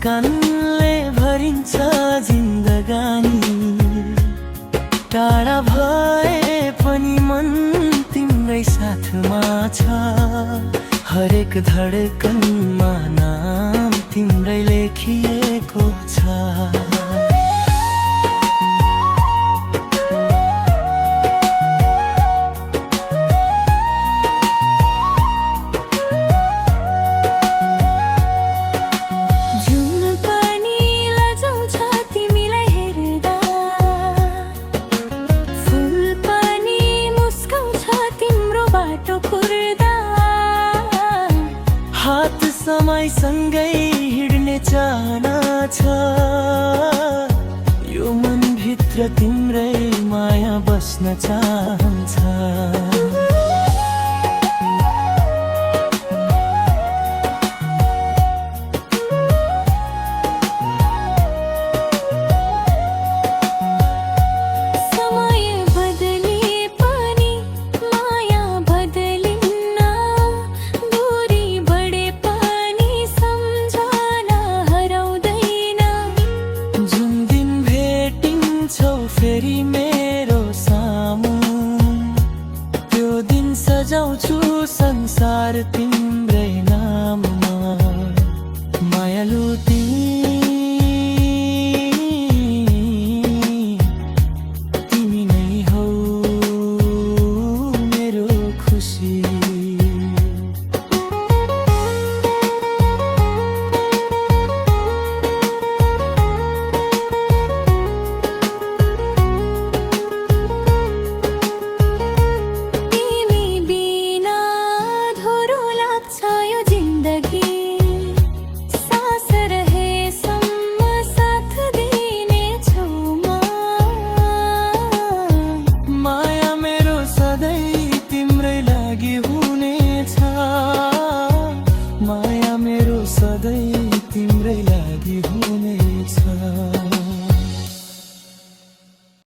मुस्कानले भरिन्छ जिन्दगानी। टाढा भए पनि मन तिम्रै साथमा छ। हरेक धडकनमा नाम तिम्रै लेखिएको छ। हात समयसँगै हिँड्ने चाहना छ। यो मनभित्र तिम्रै माया बस्न चाहन्छ। फेरि मेरो सामु त्यो दिन सजाउँछु संसार तिम्रै नाममा। मायालु